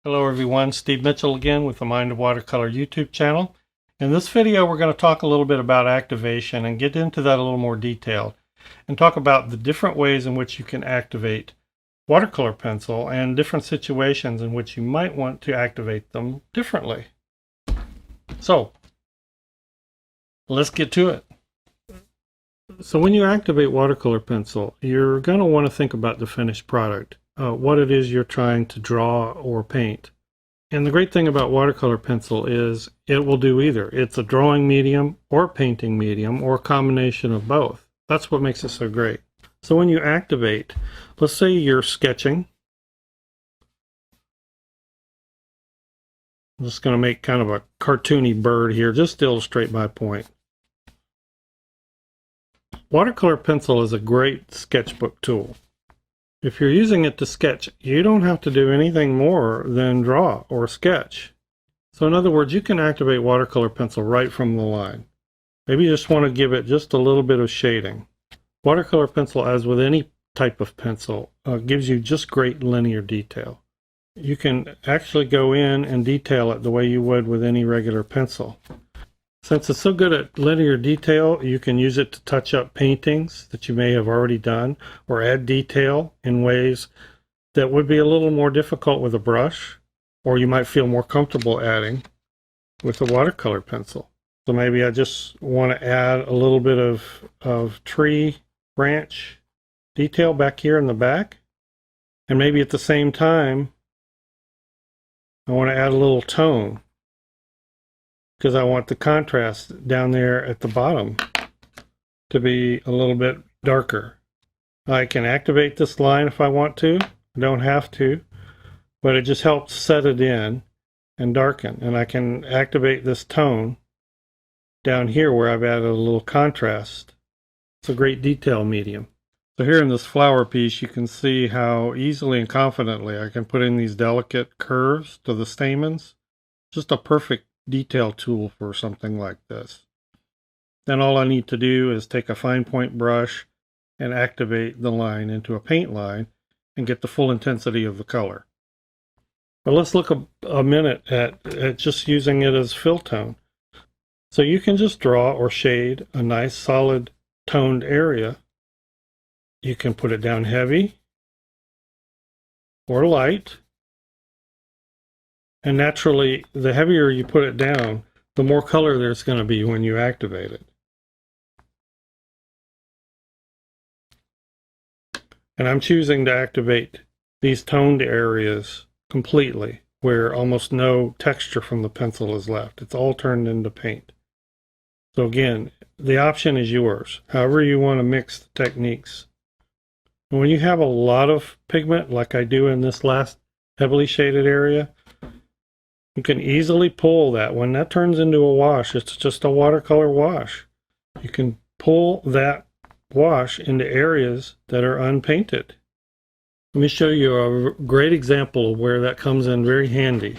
Hello everyone, Steve Mitchell again with the Mind of Watercolor YouTube channel. In this video we're going to talk a little bit about activation and get into that a little more detail and talk about the different ways in which you can activate watercolor pencil and different situations in which you might want to activate them differently. So let's get to it. So when you activate watercolor pencil, you're going to want to think about the finished product. What it is you're trying to draw or paint. And the great thing about watercolor pencil is it will do either. It's a drawing medium or painting medium or a combination of both. That's what makes it so great. So when you activate, let's say you're sketching. I'm just going to make kind of a cartoony bird here just to illustrate my point. Watercolor pencil is a great sketchbook tool. If you're using it to sketch, you don't have to do anything more than draw or sketch. So in other words, you can activate watercolor pencil right from the line. Maybe you just want to give it just a little bit of shading. Watercolor pencil, as with any type of pencil, gives you just great linear detail. You can actually go in and detail it the way you would with any regular pencil. Since it's so good at linear detail, you can use it to touch up paintings that you may have already done or add detail in ways that would be a little more difficult with a brush, or you might feel more comfortable adding with a watercolor pencil. So maybe I just want to add a little bit of tree branch detail back here in the back, and maybe at the same time I want to add a little tone, because I want the contrast down there at the bottom to be a little bit darker. I can activate this line if I want to. I don't have to, but it just helps set it in and darken. And I can activate this tone down here where I've added a little contrast. It's a great detail medium. So here in this flower piece, you can see how easily and confidently I can put in these delicate curves to the stamens. Just a perfect detail tool for something like this. Then all I need to do is take a fine point brush and activate the line into a paint line and get the full intensity of the color. But let's look a minute at just using it as fill tone. So you can just draw or shade a nice solid toned area. You can put it down heavy or light. And naturally, the heavier you put it down, the more color there's going to be when you activate it. And I'm choosing to activate these toned areas completely, where almost no texture from the pencil is left. It's all turned into paint. So again, the option is yours, however you want to mix the techniques. And when you have a lot of pigment, like I do in this last heavily shaded area, you can easily pull that. When that turns into a wash, it's just a watercolor wash. You can pull that wash into areas that are unpainted. Let me show you a great example of where that comes in very handy.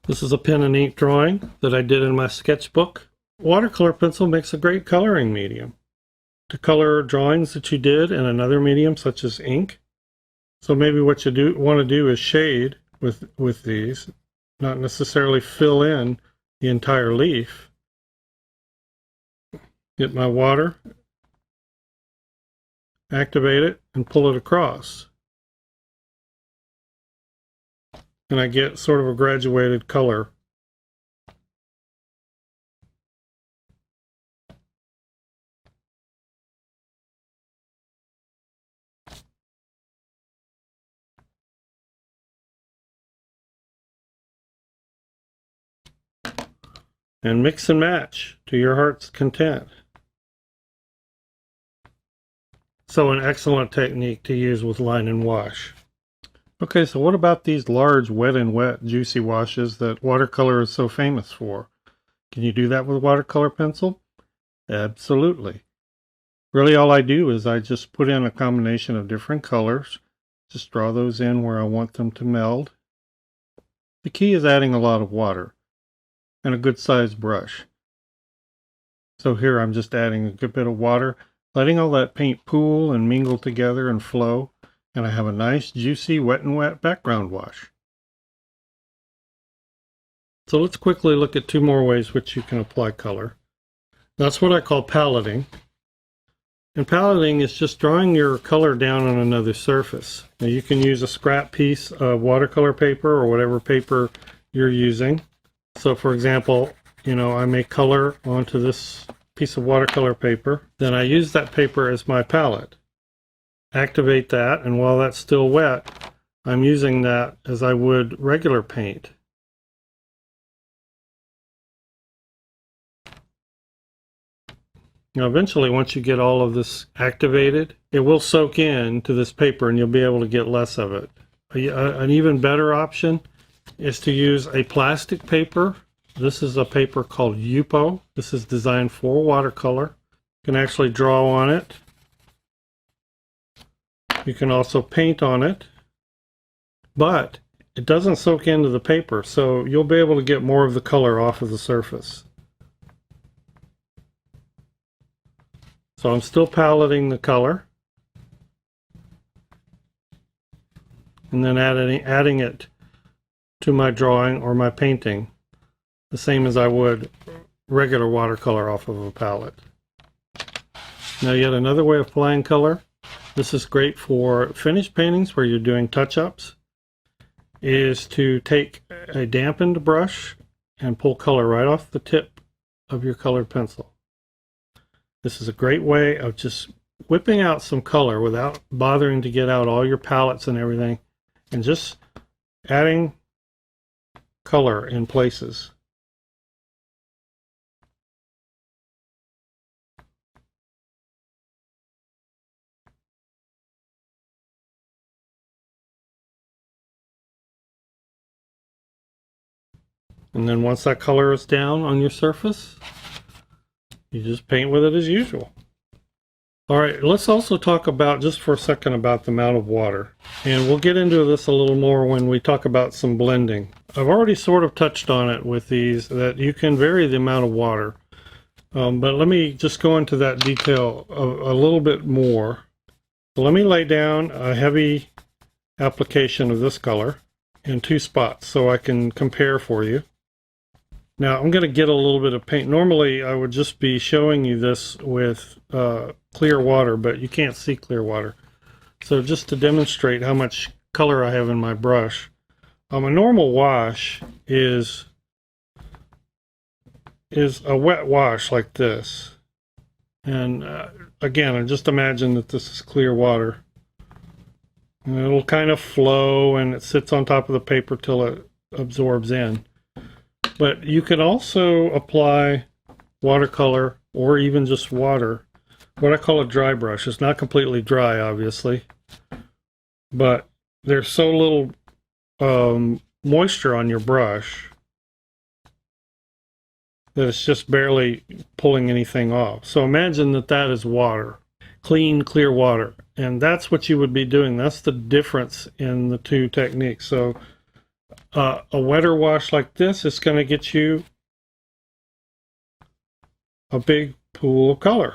This is a pen and ink drawing that I did in my sketchbook. Watercolor pencil makes a great coloring medium to color drawings that you did in another medium such as ink. So maybe what you want to do is shade with these. Not necessarily fill in the entire leaf. Get my water, activate it, and pull it across. And I get sort of a graduated color. And mix and match to your heart's content. So an excellent technique to use with line and wash. Okay, so what about these large wet and wet juicy washes that watercolor is so famous for? Can you do that with watercolor pencil? Absolutely. Really all I do is I just put in a combination of different colors. Just draw those in where I want them to meld. The key is adding a lot of water and a good sized brush. So here I'm just adding a good bit of water, letting all that paint pool and mingle together and flow, and I have a nice juicy wet and wet background wash. So let's quickly look at two more ways which you can apply color. That's what I call paletting. And paletting is just drawing your color down on another surface. Now you can use a scrap piece of watercolor paper or whatever paper you're using. So for example, I make color onto this piece of watercolor paper. Then I use that paper as my palette. Activate that, and while that's still wet, I'm using that as I would regular paint. Now eventually, once you get all of this activated, it will soak into this paper and you'll be able to get less of it. An even better option is to use a plastic paper. This is a paper called Yupo. This is designed for watercolor. You can actually draw on it. You can also paint on it, but it doesn't soak into the paper, so you'll be able to get more of the color off of the surface. So I'm still paletting the color and then adding it to my drawing or my painting, the same as I would regular watercolor off of a palette. Now yet another way of applying color. This is great for finished paintings where you're doing touch-ups, is to take a dampened brush and pull color right off the tip of your colored pencil. This is a great way of just whipping out some color without bothering to get out all your palettes and everything, and just adding color in places. And then once that color is down on your surface, you just paint with it as usual. All right, let's also talk about, just for a second, about the amount of water. And we'll get into this a little more when we talk about some blending. I've already sort of touched on it with these, that you can vary the amount of water. But let me just go into that detail a little bit more. So let me lay down a heavy application of this color in two spots so I can compare for you. Now I'm going to get a little bit of paint. Normally I would just be showing you this with clear water, but you can't see clear water. So just to demonstrate how much color I have in my brush, a normal wash is a wet wash like this. And again, just imagine that this is clear water. And it'll kind of flow and it sits on top of the paper till it absorbs in. But you can also apply watercolor or even just water, what I call a dry brush. It's not completely dry, obviously, but there's so little moisture on your brush that it's just barely pulling anything off. So imagine that that is water, clean, clear water. And that's what you would be doing. That's the difference in the two techniques. So a wetter wash like this is going to get you a big pool of color.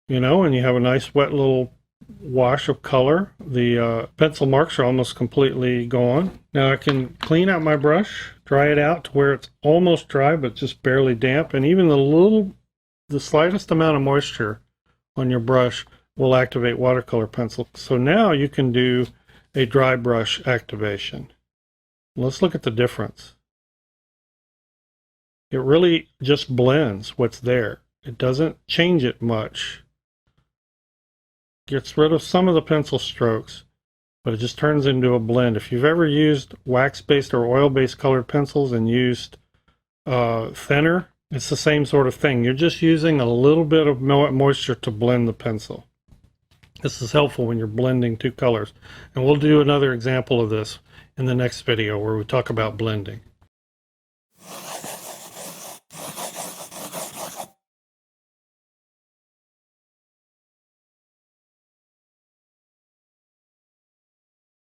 And you have a nice wet little wash of color. The pencil marks are almost completely gone. Now I can clean out my brush, dry it out to where it's almost dry but just barely damp, and even the slightest amount of moisture on your brush will activate watercolor pencil. So now you can do a dry brush activation. Let's look at the difference. It really just blends what's there. It doesn't change it much. Gets rid of some of the pencil strokes, but it just turns into a blend. If you've ever used wax-based or oil-based colored pencils and used thinner, it's the same sort of thing. You're just using a little bit of moisture to blend the pencil. This is helpful when you're blending two colors. And we'll do another example of this in the next video where we talk about blending.